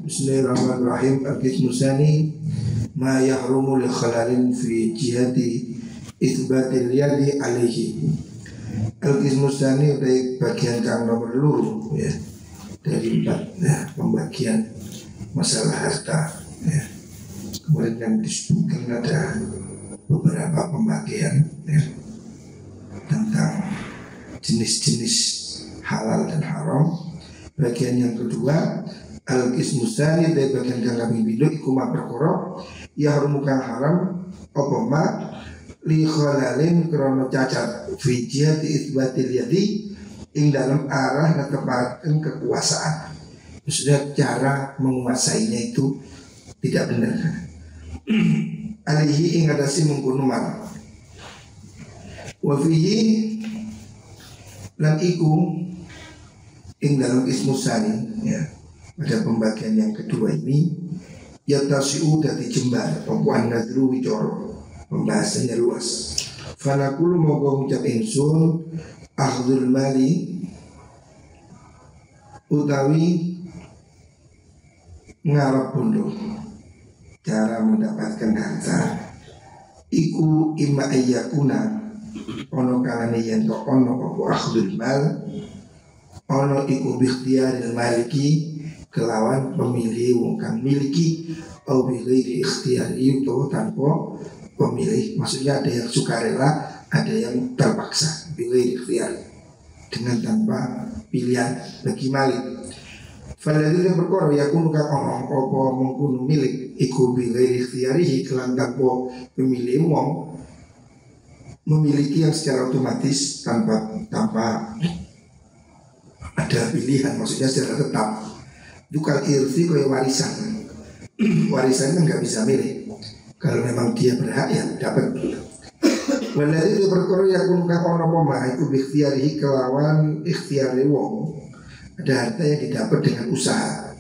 Bismillahirrahmanirrahim. Al-qismu tsani ma yahrumu li khalalin fi jihati itsbatil yadi alaihi. Al-qismu tsani dari bagian kang nomor loro ya, dari 4 ya, pembagian masalah harta ya. Kemudian yang disebutkan ada beberapa pembagian ya, tentang jenis-jenis halal dan haram. Bagian yang kedua, al-qismu tsani dari bagian kang kami bidu iku ma perkara ya harum kang haram apa ma li khalalin krana cacat fi jihati itsbatil yadi ing dalam arah netepaken kekuasaan. Maksudnya cara menguasainya itu tidak benar. Alihi ing adasi mengkono man. Wa fihi lan iku ing dalam qismu tsani ya, pada pembagian yang kedua ini ya tasiu dadi jembar pembuan nadru wicoro, pembahasannya luas. Fanaqulu moga ngucap ingsun akhdul mali utawi ngarep bondo, cara mendapatkan harta iku imma ayyakuna ono kalane yen to ono apa akhdul mal ono iku bikhtiyaril maliki kelawan pemilih wong kang miliki au bi ghairi ikhtiyari itu tanpa pemilih. Maksudnya ada yang sukarela, ada yang terpaksa bi ghairi ikhtiyar, dengan tanpa pilihan bagi malik. Faladil yang perkara yakunu kang ono apa mengkono milik iku bi ghairi ikhtiyarihi kelan tanpa pemilih wong, memiliki yang secara otomatis tanpa ada pilihan, maksudnya secara tetap. Itu kalau irfi kayak warisan. Warisan kan nggak bisa milih. Kalau memang dia berhak ya dapat. Waladhi itu perkara yakun kang ono poma iku bikhtiyarihi kelawan ikhtiyari wong. Ada harta yang didapat dengan usaha.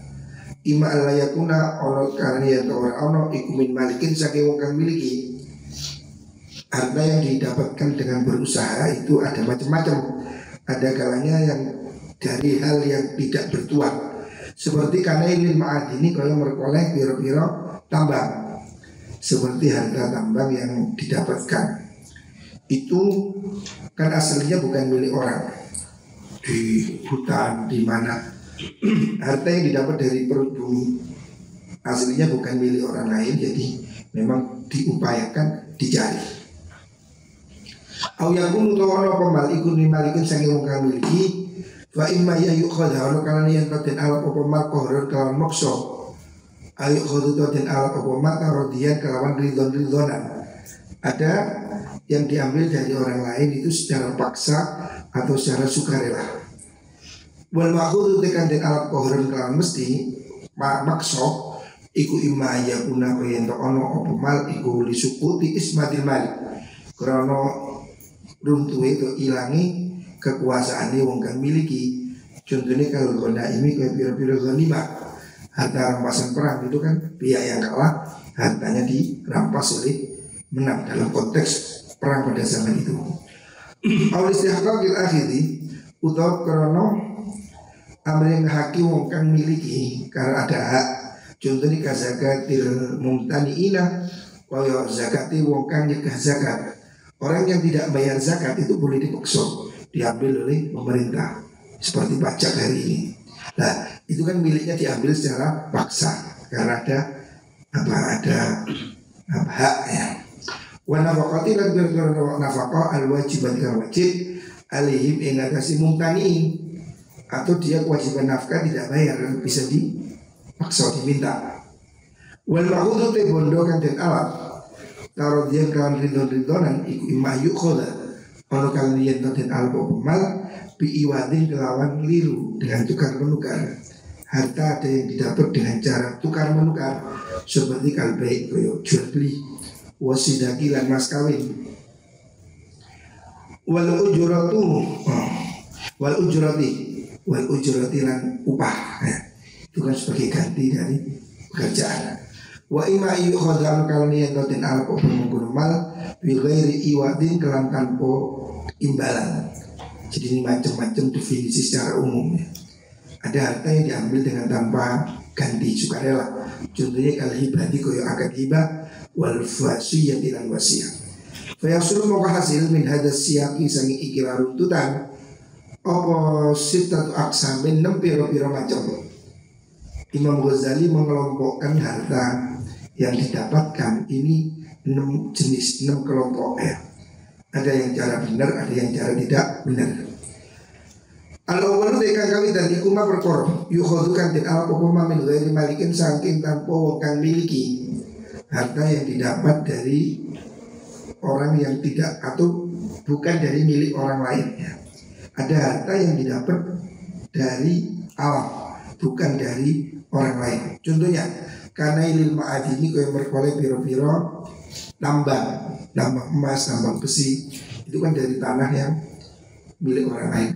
Ima alla yakuna ono karya atau ora ono iku min malikin saking wong kang miliki. Harta yang didapatkan dengan berusaha itu ada macam-macam. Ada kalanya yang dari hal yang tidak bertuan, seperti karena ini ma'adini kalau merkoleh piro-piro tambang, seperti harta tambang yang didapatkan itu kan aslinya bukan milik orang di hutan di mana. Harta yang didapat dari perut bumi aslinya bukan milik orang lain, jadi memang diupayakan dicari. Au yakunu tawana pemal ikun malikin sange wong kang miliki wa imma ya yukhadha ono kana yen toten ala apa mal kohron kelawan mokso ayu khodu toten ala apa mal karodian kelawan ridon-ridonan. Ada yang diambil dari orang lain itu secara paksa atau secara sukarela. Wal ma'khudhu tekan den ala kohron kelawan mesti makso iku imma ya kuna yen to ono apa mal iku lisukuti ismatil malik krana runtuhe itu ilangi kekuasaan wong kang miliki. Contohnya kalau gona ini kayak piro-piro ghanimah, harta rampasan perang itu kan pihak yang kalah hartanya dirampas oleh menang dalam konteks perang pada zaman itu. Al istihqaqil akhiri utawa krana amreng haki wong kang miliki karena ada hak. Contohnya kazakatil mumtaniina kaya zakati wong kang nyegah zakat. Orang yang tidak bayar zakat itu boleh dipaksa diambil oleh pemerintah seperti pajak hari ini. Nah itu kan miliknya diambil secara paksa karena ada hak ya. Wa nafaqati lan nafaqah al wajibat kang wajib alaihim ing atase mumtaniin, atau dia kewajiban nafkah tidak bayar bisa dipaksa diminta. Wal ma'khudhu te bondo kang den alat taruh dia kawan ridon-ridonan iku imma yukhadha ono kalian toten albo pemal biiwadin kelawan liru dengan tukar menukar. Harta ada yang didapat dengan cara tukar menukar seperti kalbaik koyo jual beli, wasidaki lan mas kawin. Wal ujurati lan upah ya. Itu kan sebagai ganti dari pekerjaan. Wa ima yukhadhan kalniyan toten alpo pemungkumal bil ghairi iwadin kelan tanpa imbalan. Jadi ini macam-macam definisi secara umum ya. Ada harta yang diambil dengan tanpa ganti sukarela. Contohnya kal hibati koyo akad hibah wal wasiyati lan wasiyah. Fa yasulu moko hasil min hadas siyaqi sangi ikilah runtutan apa sitatu aksamin 6 piro-piro macam. Imam Ghazali mengelompokkan harta yang didapatkan ini 6 jenis, 6 kelompok ya. Ada yang cara benar, ada yang cara tidak benar. Al-awwalu dekang kami dan ikuma perkara yukhadukan dan al-qoma min ghairi malikin saking tanpa wong kang miliki. Harta yang didapat dari orang yang tidak atau bukan dari milik orang lain ya. Ada harta yang didapat dari alam, bukan dari orang lain. Contohnya karena ilmu ma'adini kau yang berkoleh piro-piro tambang emas, tambang besi, itu kan dari tanah yang milik orang lain.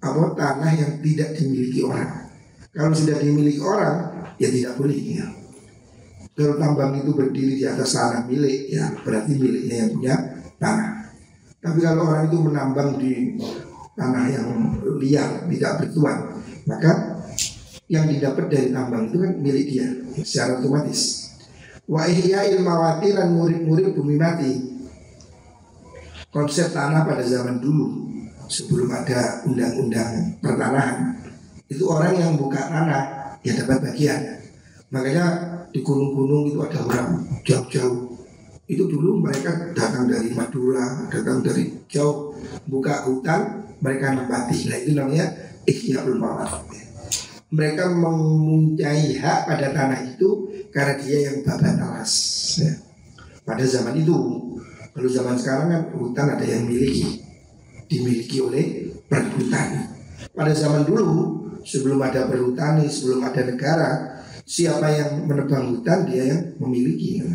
Kalau tanah yang tidak dimiliki orang, kalau sudah dimiliki orang ya tidak boleh ya. Kalau tambang itu berdiri di atas tanah milik ya berarti miliknya yang punya tanah. Tapi kalau orang itu menambang di tanah yang liar tidak bertuan, maka yang didapat dari tambang itu kan milik dia secara otomatis. Wa ihya'il mawati lan murid-murid bumi mati. Konsep tanah pada zaman dulu sebelum ada undang-undang pertanahan, itu orang yang buka tanah ya dapat bagian. Makanya di gunung-gunung itu ada orang jauh-jauh. Itu dulu mereka datang dari Madura, datang dari jauh, buka hutan, mereka nempati. Nah itu namanya ihya'ul mawat. Mereka mempunyai hak pada tanah itu karena dia yang babat alas ya. Pada zaman itu. Kalau zaman sekarang kan hutan ada yang dimiliki oleh perhutani. Pada zaman dulu sebelum ada perhutani, sebelum ada negara, siapa yang menebang hutan dia yang memiliki.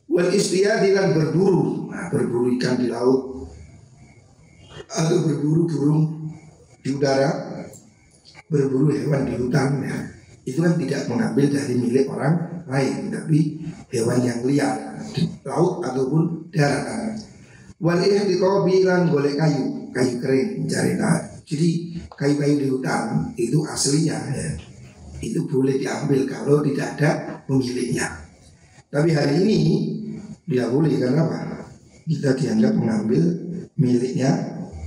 Wal istiyadilan berburu, berburu ikan di laut atau berburu burung di udara, berburu hewan di hutan ya. Itu kan tidak mengambil dari milik orang lain, tapi hewan yang liar di laut ataupun daratan. Wal ihtiqabi lan golek kayu kering mencari kayu. Jadi kayu-kayu di hutan itu aslinya ya, itu boleh diambil kalau tidak ada pemiliknya. Tapi hari ini tidak boleh karena apa? Kita dianggap mengambil miliknya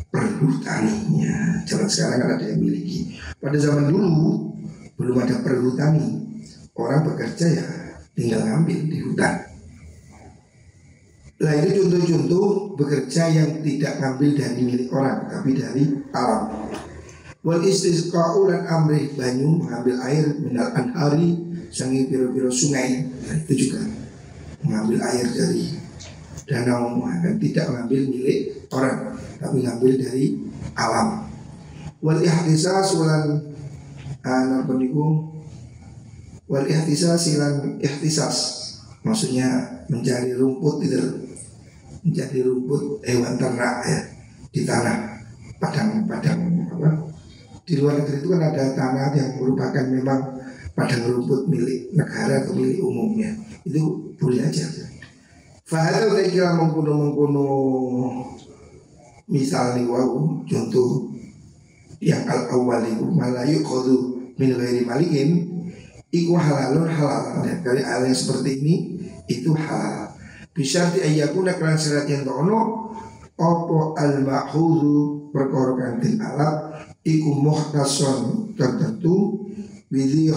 perhutaninya. Zaman sekarang kan ada yang miliki. Pada zaman dulu belum ada perhutani, orang bekerja ya tinggal ngambil di hutan. Nah itu contoh-contoh bekerja yang tidak ngambil dari milik orang, tapi dari alam. Wal istisqa'u lan amrih banyu mengambil air minal anhari sangi piro-piro sungai. Nah, itu juga mengambil air dari danau, kan tidak mengambil milik orang, tapi ngambil dari alam. Wal ihtisas lan wal ihtisas lan ihtisas, maksudnya mencari rumput itu, mencari rumput hewan ternak ya di tanah padang apa. Di luar negeri itu kan ada tanah yang merupakan memang padang rumput milik negara atau milik umumnya, itu boleh aja. Fahadau kira mengkuno misalnya wau contoh yang al-awwal itu malayu khodu min ghairi malikin iku halalun halal. Dari hal yang seperti ini itu halal. Bisa diayakuna kelan syarat yang tono opo al-ma'khudhu perkara kantin alat iku muhtason tertentu bidhi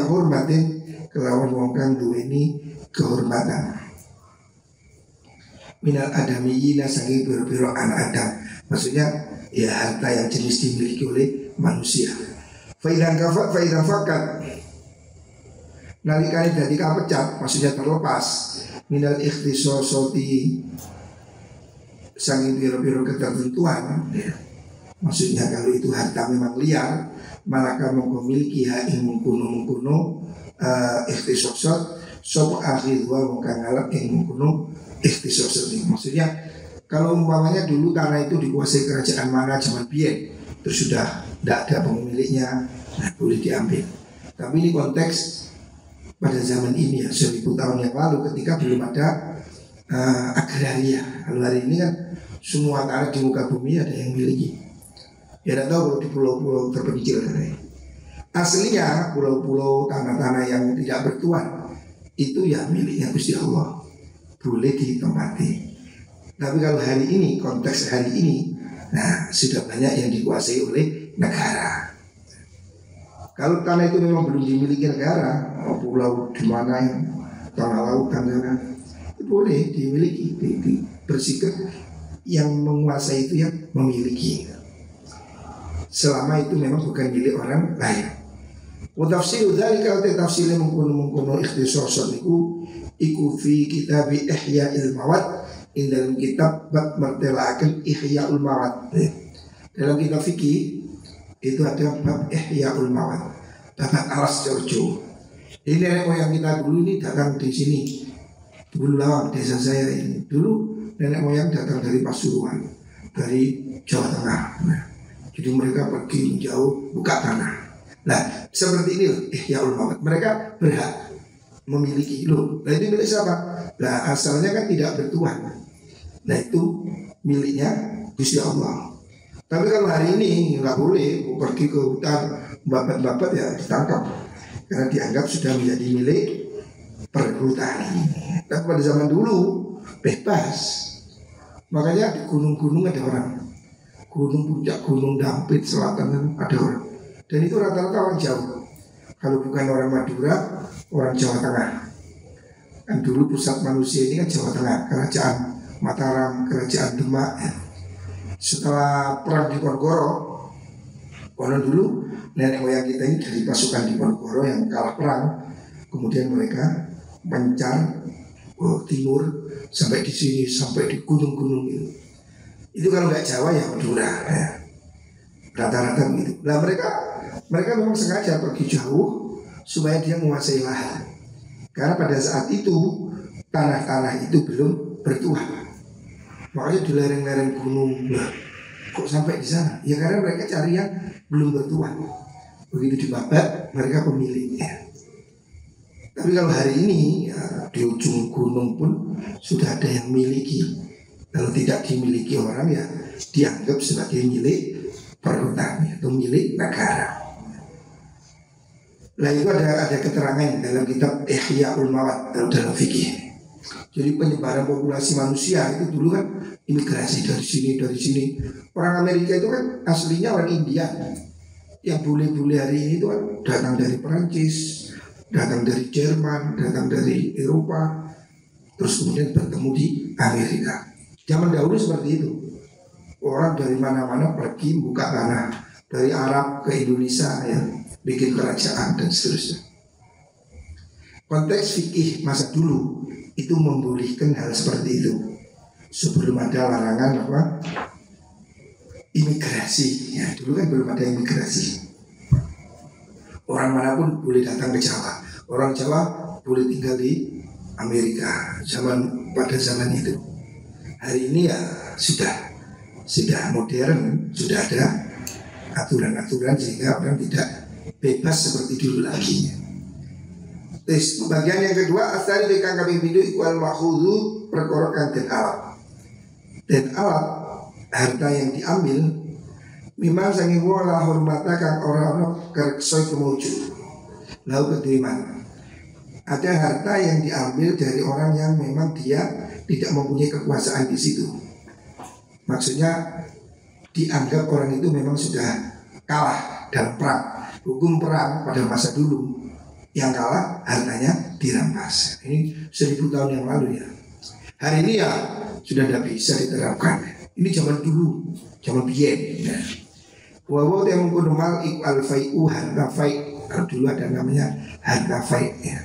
hormatin kelawan wong kang duweni kehormatan minal adamiyina sangi biro-biro anak Adam. Maksudnya ya harta yang jenis dimiliki oleh manusia. Faidan fakat nalikane dadi kapecat, maksudnya terlepas minal ikhtisosoti sangi biro-biro ketertentuan ya. Maksudnya kalau itu harta memang liar, malaka memiliki hak yang mengkuno ikhtisosot sopo akhir dua mungkin ngalap yang mengkuno ikhtisosot. Maksudnya kalau umpamanya dulu tanah itu dikuasai kerajaan mana zaman biyen, terus sudah tidak ada pemiliknya, nah boleh diambil. Tapi ini konteks pada zaman ini ya, 1000 tahun yang lalu ketika belum ada agraria. Kalau hari ini kan semua tanah di muka bumi ada yang miliki. Ya tidak tahu kalau di pulau-pulau terpencil. Aslinya pulau-pulau, tanah-tanah yang tidak bertuan itu ya miliknya Gusti Allah, boleh ditempati. Tapi kalau hari ini, konteks hari ini, nah sudah banyak yang dikuasai oleh negara. Kalau tanah itu memang belum dimiliki negara, pulau di mana yang tengah lautan itu boleh dimiliki, bersihkan yang menguasai itu yang memiliki, selama itu memang bukan milik orang lain. Wa tafsiru dzalika wa tafsilnya mengkono ikhtisas iku fi kitab Ihya'il Mawad, dalam kitab bab mertelaaken Ihya'ul Mawad. Dalam kitab fikih itu ada bab Ihya'ul Mawad, bab alas Jorjo. Ini nenek moyang kita dulu ini datang di sini, Bulawang, desa saya ini. Dulu nenek moyang datang dari Pasuruan, dari Jawa Tengah. Nah, jadi mereka pergi menjauh buka tanah. Nah, seperti ini Ihya'ul Mawad. Mereka berhak memiliki loh. Nah, itu milik siapa? Nah, asalnya kan tidak bertuan. Nah, itu miliknya Gusti Allah. Tapi kalau hari ini nggak boleh, mau pergi ke hutan babat-babat ya ditangkap, karena dianggap sudah menjadi milik perhutani. Tapi pada zaman dulu bebas. Makanya di gunung-gunung ada orang, gunung puncak, gunung Dampit selatan ada orang. Dan itu rata-rata orang Jawa. Kalau bukan orang Madura, orang Jawa Tengah. Kan dulu pusat manusia ini kan Jawa Tengah, kerajaan Mataram, kerajaan Demak. Setelah perang di Ponorogo, konon dulu nenek moyang kita ini dari pasukan di Ponorogo yang kalah perang, kemudian mereka mencar ke timur sampai di sini, sampai di gunung-gunung itu. Itu kalau nggak Jawa ya Madura, ya. Rata-rata begitu. Nah mereka memang sengaja pergi jauh supaya dia menguasai lahan. Karena pada saat itu tanah-tanah itu belum bertuah. Makanya di lereng-lereng gunung, nah, kok sampai di sana? Ya karena mereka cari yang belum bertuah. Begitu dibabat, mereka pemiliknya. Tapi kalau hari ini ya, di ujung gunung pun sudah ada yang miliki. Kalau tidak dimiliki orang ya dianggap sebagai milik perhutani atau milik negara. Nah itu ada keterangan dalam kitab Ihya'ul Mawad dalam fikih. Jadi penyebaran populasi manusia itu dulu kan imigrasi dari sini. Orang Amerika itu kan aslinya orang India. Yang bule-bule hari ini itu kan datang dari Perancis, datang dari Jerman, datang dari Eropa, terus kemudian bertemu di Amerika. Zaman dahulu seperti itu. Orang dari mana-mana pergi buka tanah, dari Arab ke Indonesia ya, bikin kerajaan dan seterusnya. Konteks fikih masa dulu itu membolehkan hal seperti itu. Sebelum ada larangan apa? Imigrasi. Ya, dulu kan belum ada imigrasi. Orang manapun boleh datang ke Jawa. Orang Jawa boleh tinggal di Amerika pada zaman itu. Hari ini ya sudah modern, sudah ada aturan-aturan sehingga orang tidak bebas seperti dulu lagi. Terus bagian yang kedua, asal dikang kami bidu ikwal makhudu perkorokan dan alat. Dan alat harta yang diambil memang sangi wala hormata kang orang kerksoi kemuju lalu kediriman. Ada harta yang diambil dari orang yang memang dia tidak mempunyai kekuasaan di situ. Maksudnya dianggap orang itu memang sudah kalah dalam perang. Hukum perang pada masa dulu, yang kalah hartanya dirampas. Ini 1000 tahun yang lalu ya. Hari ini ya sudah tidak bisa diterapkan. Ini zaman dulu, zaman biyen ya. Wawa yang menggunakan iqal fai'u harta fai'. Dulu ada namanya harta fai' ya.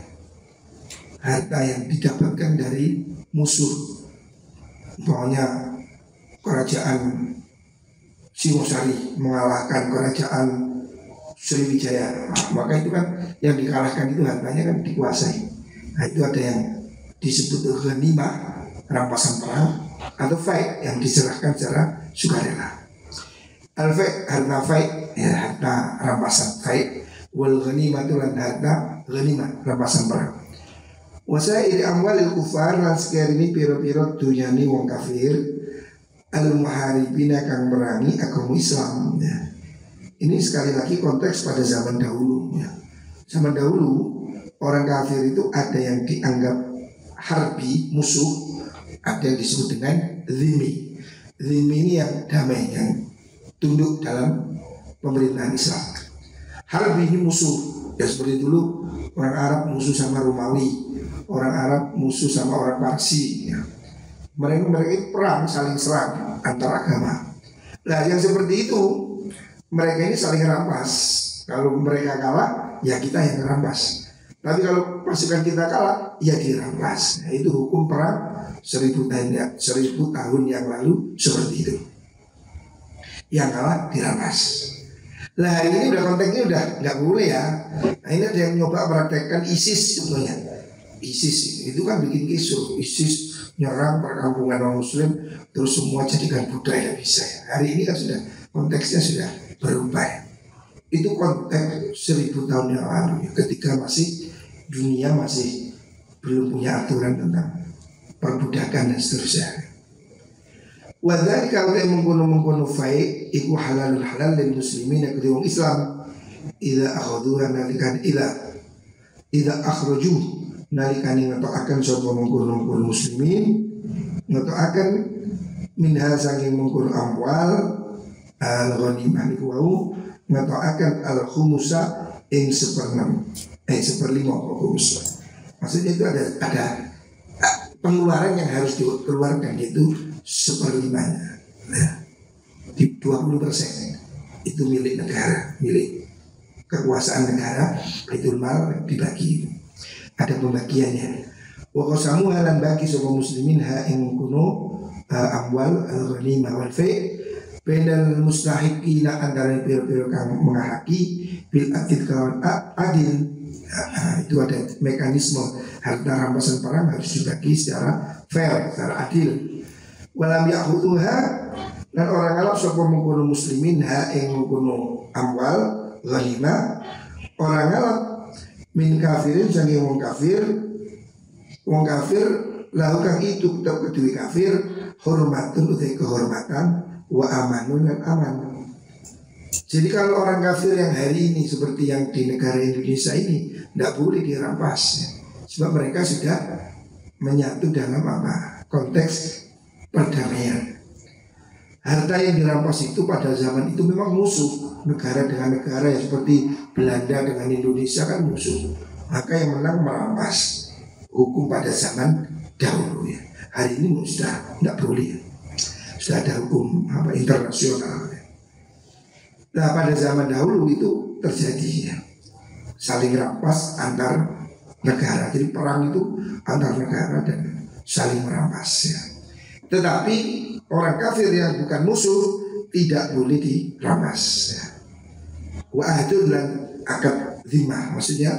Harta yang didapatkan dari musuh. Pokoknya kerajaan Singosari mengalahkan kerajaan Sriwijaya, maka itu kan yang dikalahkan itu hartanya kan dikuasai. Nah itu ada yang disebut ghanimah, rampasan perang, atau fai' yang diserahkan secara sukarela. Al-fai' harta fai' ya, harta rampasan fai', wal ghanimah itu lan harta ghanimah rampasan perang. Wasairi amwalil kufar lan sekarang ini piro-piro dunyani wong kafir al-muharibina kang merangi agama Islam ya. Ini sekali lagi konteks pada zaman dahulu ya. Zaman dahulu orang kafir itu ada yang dianggap harbi, musuh, ada yang disebut dengan zimmi. Zimmi ini yang damai, yang tunduk dalam pemerintahan Islam. Harbi ini musuh, ya seperti dulu orang Arab musuh sama Romawi, orang Arab musuh sama orang Parsi ya. Mereka itu perang, saling serang antar agama. Nah yang seperti itu, mereka ini saling rampas. Kalau mereka kalah, ya kita yang rampas. Tapi kalau pasukan kita kalah, ya dirampas. Nah, itu hukum perang 1000 tahun yang lalu seperti itu. Yang kalah dirampas. Nah hari ini udah konteksnya udah nggak boleh ya. Nah ini ada yang nyoba praktekkan ISIS contohnya. ISIS itu kan bikin kisruh. ISIS nyerang perkampungan non muslim, terus semua jadikan budaya bisa ya. Hari ini kan sudah konteksnya sudah berubah. Itu konteks 1000 tahun yang lalu ya, ketika masih dunia masih belum punya aturan tentang perbudakan dan seterusnya. Wadhani kalau yang mengkono faik iku halalul halal dan muslimin yang kedua Islam. Ida akhuduhan nalikan ida akhruju nalikan yang akan sopa mengkono muslimin akan minha sanging mengkono amwal al-ghanimah niku wau akan al-khumusa ing 1/6 khumus. Maksudnya itu ada pengeluaran yang harus dikeluarkan, yaitu 1/5. Nah, di 20% itu milik negara, milik kekuasaan negara, Baitul Mal dibagi. Ada pembagiannya. Wa qasamu halan bagi semua muslimin ha ing kuno amwal al-ghanimah wal fi' bainal mustahiqina antara piro-piro kang menghaki bil adil kawan adil. Itu ada mekanisme harta rampasan perang harus dibagi secara fair, secara adil. Walam ya'khuduha dan orang Arab sapa mengkono muslimin ha ing mengkono amwal ghanimah orang Arab min kafirin sange wong kafir lahu kang itu tetap kedue kafir hormatun utai kehormatan wa amanun dan aman. Jadi kalau orang kafir yang hari ini seperti yang di negara Indonesia ini tidak boleh dirampas ya. Sebab mereka sudah menyatu dalam apa? Konteks perdamaian. Harta yang dirampas itu pada zaman itu memang musuh. Negara dengan negara yang seperti Belanda dengan Indonesia kan musuh. Maka yang menang merampas. Hukum pada zaman dahulu ya. Hari ini sudah tidak boleh. Sudah ada hukum apa internasional. Nah pada zaman dahulu itu terjadi ya, saling rampas antar negara. Jadi perang itu antar negara dan saling merampas ya. Tetapi orang kafir yang bukan musuh tidak boleh dirampas ya. Wa ahdun lan akad zimah, maksudnya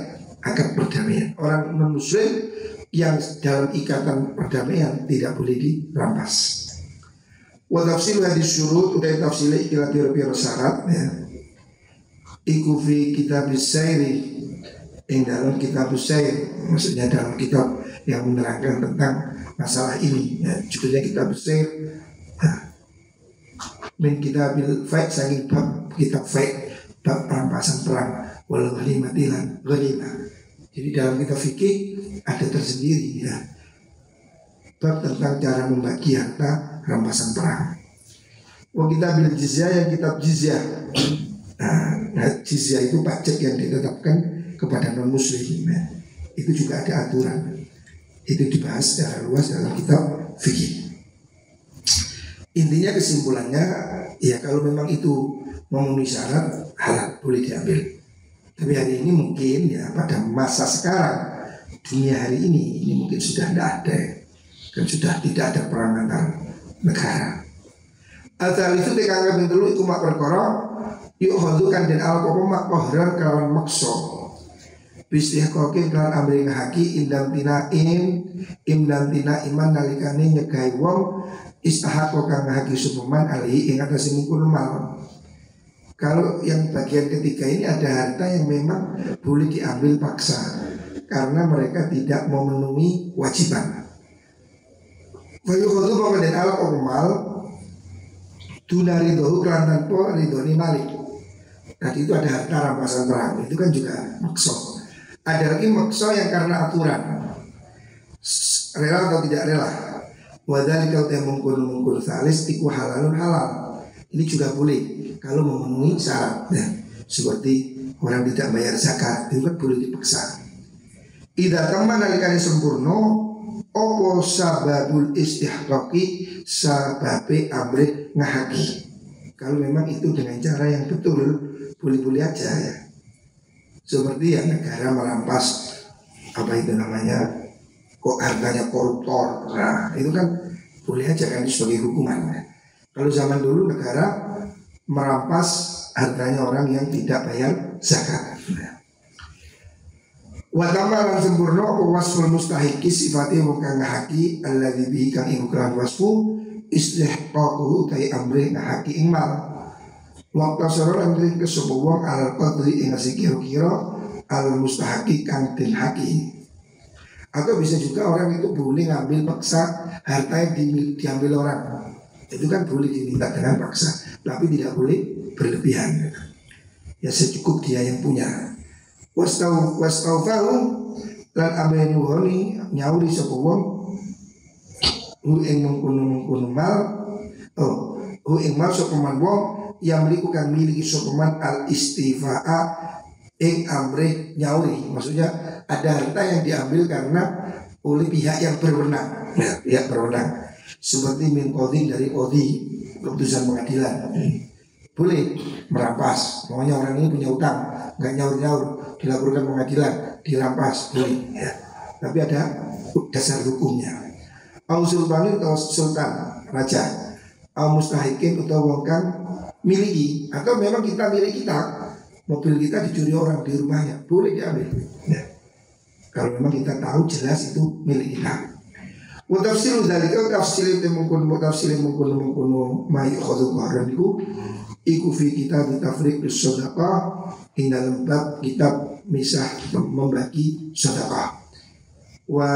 akad perdamaian. Orang non-muslim yang dalam ikatan perdamaian tidak boleh dirampas. Wa tafsil hadis syurut udah tafsil ikilah piro-piro syarat ya. Iku fi kitab as-sairi yang dalam kitab as-sair, maksudnya dalam kitab yang menerangkan tentang masalah ini ya. Judulnya kitab as-sair min kitabil faid saking bab kitab faid, bab perampasan perang wal ghanimatilan ghanimah. Jadi dalam kitab fikih ada tersendiri ya, bab tentang cara membagi harta rampasan perang. Wah kita bil jizyah yang kitab jizyah. Nah jizyah itu pajak yang ditetapkan kepada non muslim ya. Itu juga ada aturan. Itu dibahas secara luas dalam kitab fikih. Intinya kesimpulannya ya kalau memang itu memenuhi syarat halal boleh diambil. Tapi hari ini mungkin ya pada masa sekarang dunia hari ini mungkin sudah tidak ada dan sudah tidak ada perang antar negara. Asal itu tekankan bintelu itu mak perkara yuk hodukan dan al-qopo mak kohran kelawan makso bisih kokin kelawan ambil ngahaki indam tina iman nalikani nyegai wong istahak kokang ngahaki supeman alihi ingat asimukul mal. Kalau yang bagian ketiga ini ada harta yang memang boleh diambil paksa karena mereka tidak memenuhi wajiban. Wayu khodu pamaden al-qomal dunari dohu kelantan po ridhoni malik Tadi itu ada harta rampasan perang, itu kan juga makso. Ada lagi makso yang karena aturan, rela atau tidak rela. Wadhalika mengkunu salis iku halalun halal. Ini juga boleh kalau memenuhi syarat ya. Seperti orang tidak bayar zakat, itu kan boleh dipaksa. Idza tamma nalikane sempurna apa sababul istihqaqi sababe amre ngahaki. Kalau memang itu dengan cara yang betul, boleh-boleh aja ya. Seperti yang negara merampas apa itu namanya, kok hartanya koruptor. Nah, itu kan boleh aja kan sebagai hukuman. Kalau zaman dulu negara merampas hartanya orang yang tidak bayar zakat. Wa tamalan sempurna apa wasful mustahiki sifati wong kang ngahaki alladzi bihi kang iku kan wasfu istihqaqu tai amri ngahaki ing mal. Waktu sore amri kesapa wong alal qadri ing kira-kira al mustahiki kang den haki. Atau bisa juga orang itu boleh ngambil paksa harta yang diambil orang. Itu kan boleh diminta dengan paksa, tapi tidak boleh berlebihan. Ya secukup dia yang punya. Wastaufahu lan amene nuhoni nyauri sapa wong hu ing mengkono mal hu ing mal sapa man wong yang melakukan miliki sapa man al istifaa ing amre nyauri. Maksudnya ada harta yang diambil karena oleh pihak yang berwenang, ya, pihak berwenang. Seperti min qadhi dari qadhi, keputusan pengadilan. Boleh merampas. Pokoknya orang ini punya utang, nggak nyaur-nyaur, dilaporkan pengadilan, dirampas, boleh ya. Tapi ada dasar hukumnya. Au sultanin atau sultan, raja. Au mustahikin atau wong kang miliki, atau memang kita milik kita. Mobil kita dicuri orang di rumahnya, boleh diambil ya. Kalau memang kita tahu jelas itu milik kita. Wa tafsiru dzalika tafsir mungkun mai khudhu qaran iku fi kitab tafriq bis-shadaqah ing dalam bab kitab misah membagi sedekah. Wa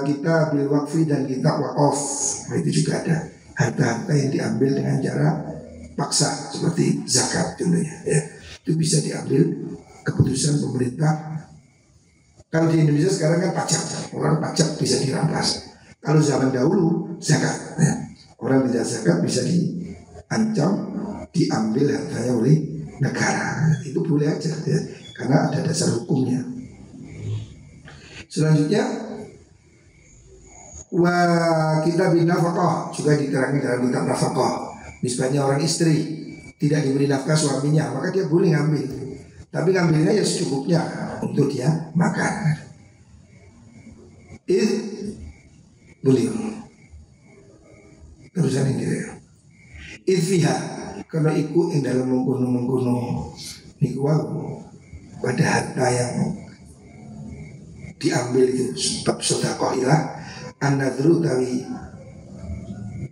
kitab bil waqfi dan kitab waqaf. Nah, itu juga ada harta-harta yang diambil dengan cara paksa seperti zakat contohnya ya. Itu bisa diambil keputusan pemerintah. Kalau di Indonesia sekarang kan pajak, orang pajak bisa dirampas. Kalau zaman dahulu zakat ya. Orang tidak zakat bisa diancam, diambil hartanya oleh negara. Itu boleh aja ya, karena ada dasar hukumnya. Selanjutnya wa kitab nafaqah juga diterangkan dalam kitab nafaqah. Misalnya orang istri tidak diberi nafkah suaminya, maka dia boleh ngambil. Tapi ngambilnya ya secukupnya untuk dia makan. Boleh. Terusan ini dia. Fiha karena ikut yang dalam menggunung niku pada harta yang diambil itu sebab sedekah ilah an-nadru tawi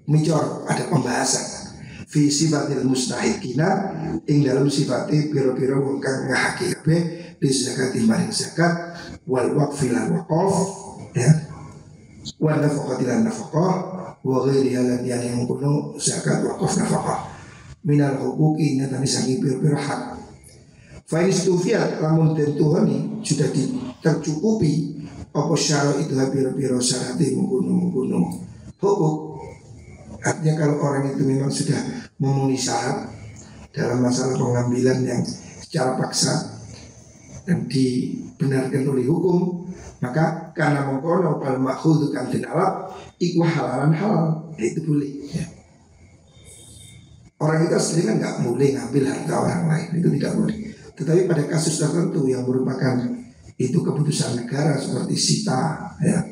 micor ada pembahasan fi sifatil mustahiqina ing dalam sifatnya piro-piro wong kang ngahaki kabeh di zakat maring zakat wal waqfi lan waqaf ya wa nafaqati lan nafaqah wa ghairi halan yang kuno zakat waqaf nafaqah minal huquqi nyatane saking piro-piro hak fa istufiat lamun tentuhani sudah tercukupi apa syarat itu piro-piro syarat mengkuno hukuk. Artinya kalau orang itu memang sudah memenuhi syarat dalam masalah pengambilan yang secara paksa dan dibenarkan oleh hukum, maka karena mengkono pal makhudhu kan tinalab iku halalan halal, itu boleh ya. Orang kita sendiri kan nggak boleh ngambil harta orang lain, itu tidak boleh. Tetapi pada kasus tertentu yang merupakan itu keputusan negara seperti sita ya,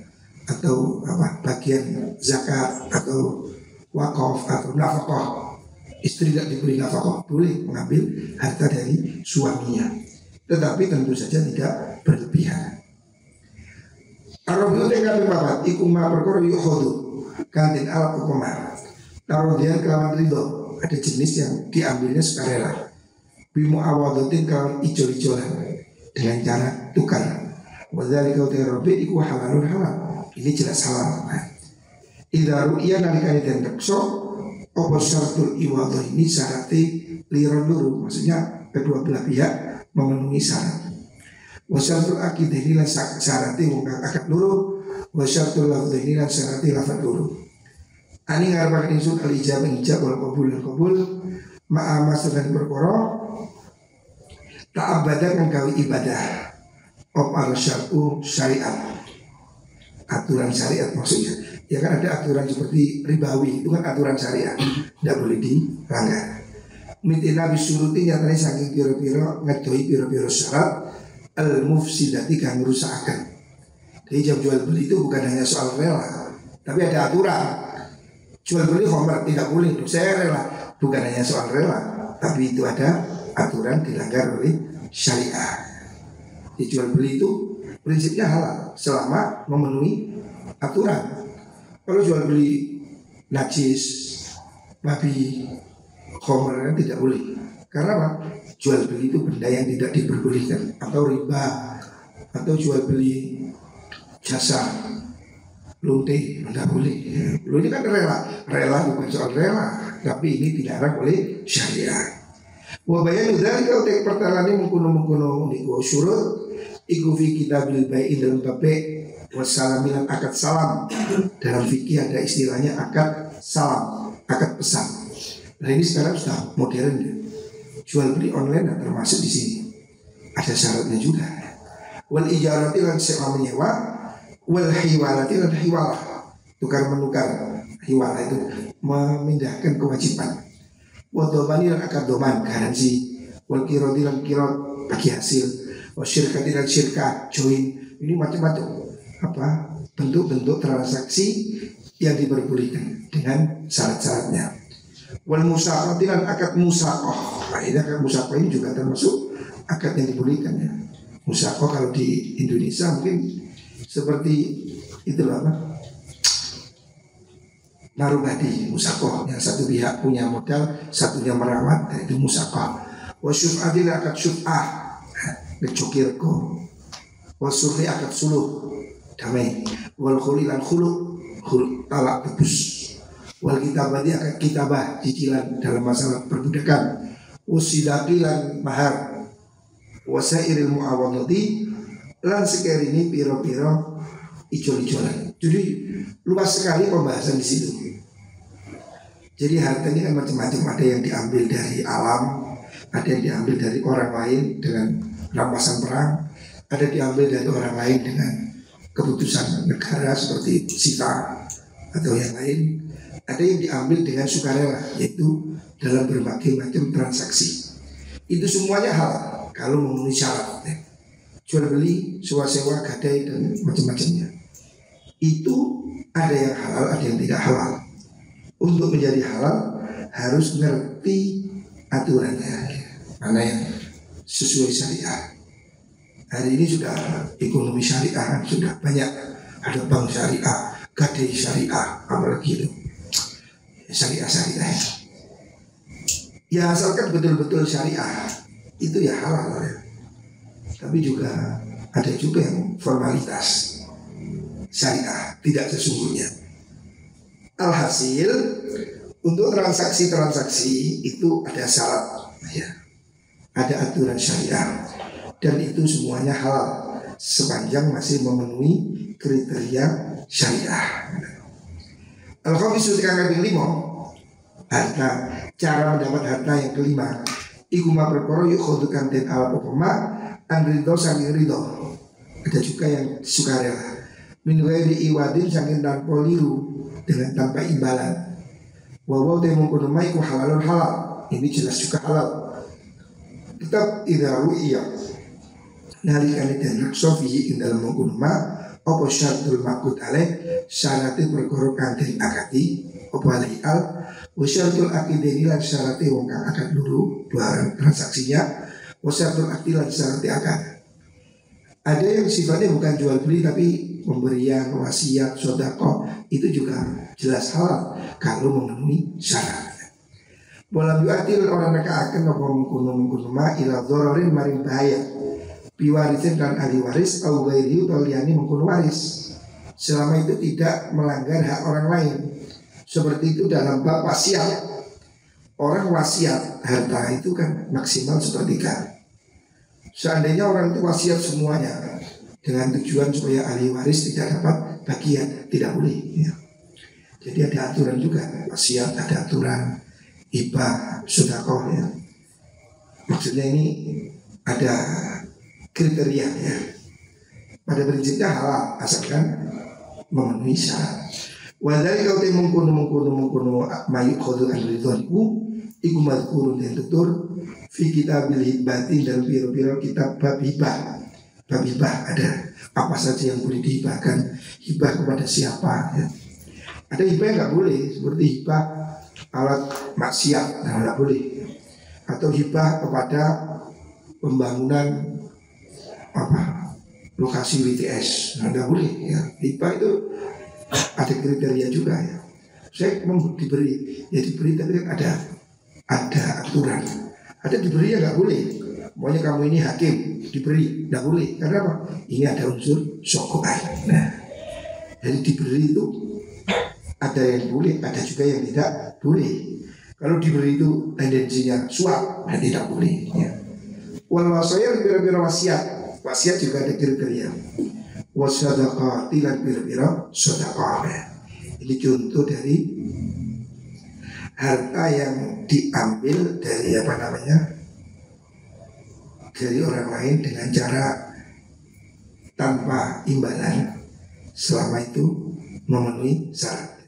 atau apa bagian zakat atau wakaf atau nafkah, istri tidak diberi nafkah boleh mengambil harta dari suaminya, tetapi tentu saja tidak berlebihan. Arabiu tengah berpapat ikumah perkara yuhodu kantin ala hukumah taruh dia kelawan ridho. Ada jenis yang diambilnya sukarela bimu awadotin kelawan ijol-ijolan dengan cara tukar. Wadzalika utarabi iku halalun halal. Ini jelas halal. Idza ru'ya nalikane den tekso apa syaratul iwadah ini syarate liron luru, maksudnya kedua belah pihak memenuhi syarat. Wa syaratul aqidaini lan syarate wong kang akad loro, wa syaratul lafdzaini lan syarate lafadz loro. Ani ngarepaken ingsun al-ijab wal qabul ma'a masalan perkara ta'abbada kang gawe ibadah op al-syar'u syariat, aturan syariat maksudnya. Ya kan ada aturan seperti ribawi, itu kan aturan syariat, tidak boleh dilanggar. Mitina bisuruti nyatanya saking piro-piro ngedoi piro-piro syarat al-mufsidati kang ngerusakan. Jadi jam jual beli itu bukan hanya soal rela, tapi ada aturan. Jual beli khamr tidak boleh, saya rela, bukan hanya soal rela, tapi itu ada aturan dilanggar oleh syariah. Di jual beli itu prinsipnya halal selama memenuhi aturan. Kalau jual beli najis, babi, khamr tidak boleh. Karena apa? Jual beli itu benda yang tidak diperbolehkan, atau riba, atau jual beli jasa lonte tidak boleh. Lu ini kan rela bukan soal rela, tapi ini dilarang oleh syariah. Wa bayanu dzalika utek pertalane mengkono niku syurut iku fi kitabil bai'in dalam bab wassalamilan akad salam. Dalam fikih ada istilahnya akad salam, akad pesan. Nah ini sekarang sudah modern ya. Jual beli online termasuk di sini. Ada syaratnya juga. Wal ijarati lan sewa menyewa, wal hiwalati lan hiwalah, tukar menukar. Hiwalah itu memindahkan kewajiban. Wa domani lan akad doman, garansi. Wal kiroti lan kirot bagi hasil. Wa syirkati lan syirkah, join. Ini macam-macam bentuk-bentuk transaksi yang diperbolehkan dengan syarat-syaratnya. Wal musaqati lan akad musaqah. Nah, ini akad musaqah ini juga termasuk akad yang dibolehkan ya. Musaqah kalau di Indonesia mungkin seperti itulah apa? Naruh hadi musaqah, yang satu pihak punya modal, satunya merawat, itu musaqah. Wa syuf'ati lan akad syuf'ah, ngecokirko. Wa sulhi akad suluh, damai. Wal khuli lan khulu, talak tebus. Wal kitabati akad kitabah, cicilan dalam masalah perbudakan. Usidaki lan mahar. Wasairil mu'awadati lan sekarang ini piro-piro icol-icolan. Jadi luas sekali pembahasan di situ. Jadi harta ini kan macam-macam, ada yang diambil dari alam, ada yang diambil dari orang lain dengan rampasan perang, ada diambil dari orang lain dengan keputusan negara seperti sita atau yang lain. Ada yang diambil dengan sukarela, yaitu dalam berbagai macam transaksi. Itu semuanya halal kalau memenuhi syarat. Jual beli, sewa-sewa, gadai dan macam-macamnya. Itu ada yang halal, ada yang tidak halal. Untuk menjadi halal harus ngerti aturannya, mana yang sesuai syariah. Hari ini sudah ekonomi syariah, sudah banyak. Ada bank syariah, gadai syariah, apalagi itu syariah. Ya asalkan betul-betul syariah, itu ya halal ya. Tapi juga ada juga yang formalitas syariah, tidak sesungguhnya. Alhasil untuk transaksi-transaksi itu ada syarat ya. Ada aturan syariah. Dan itu semuanya halal sepanjang masih memenuhi kriteria syariah. Al-khamisu kang kaping 5, harta, cara mendapat harta yang kelima. Iku ma perkara yukhadhu kan den ala pokoma an ridho saking ridho. Ada juga yang sukarela. Min ghairi iwadin saking tanpa liru, dengan tanpa imbalan. Wa wa te mungkun mai ku halalun halal. Ini jelas juga halal. Tetap idza ru'iya nalikane den sofi ing dalem mungkun ma apa syaratul maqut alaih syaraté perkara kang den akati apa al wa syaratul aqidani lan syaraté wong kang akad luru barang transaksinya wa syaratul aqdi lan syaraté akad. Ada yang sifatnya bukan jual beli tapi pemberian, wasiat, sedekah, itu juga jelas halal kalau memenuhi syarat. Bolam yuatil orang mereka akan mengkono ma ila dhararin maring bahaya. Biwarisin dan ahli waris au ghairi utaliani mengkono waris. Selama itu tidak melanggar hak orang lain. Seperti itu dalam bab wasiat. orang wasiat harta itu kan maksimal sepertiga. Seandainya orang itu wasiat semuanya dengan tujuan supaya ahli waris tidak dapat bagian, tidak boleh ya. Jadi ada aturan juga, wasiat ada aturan, hibah, sedekah ya. Maksudnya ini ada kriteria ya. Pada prinsipnya halal asalkan memenuhi syarat. Wadari kau teh mengkono mayu khodu al-ridhonku iku madhkurun yang tutur fi kitabil hibbatin dan biro-biro kitab bab hibah. Bab hibah ada apa saja yang boleh dihibahkan, hibah kepada siapa ya. Ada hibah yang nggak boleh, seperti hibah alat maksiat, nah nggak boleh. Atau hibah kepada pembangunan lokasi BTS, nah nggak boleh ya. Hibah itu ada kriteria juga ya. Saya mau diberi, ya diberi tapi kan ada aturan. Ada diberi ya nggak boleh. Pokoknya kamu ini hakim diberi nggak boleh. Karena apa? Ini ada unsur syokran. Nah, jadi diberi itu ada yang boleh, ada juga yang tidak boleh. Kalau diberi itu tendensinya suap, nah tidak boleh. Ya. Wal wasaya bira-bira wasiat juga ada kriteria. Wasadaqah tilan bira-bira sedekah. Ini contoh dari harta yang diambil dari dari orang lain dengan cara tanpa imbalan selama itu memenuhi syarat.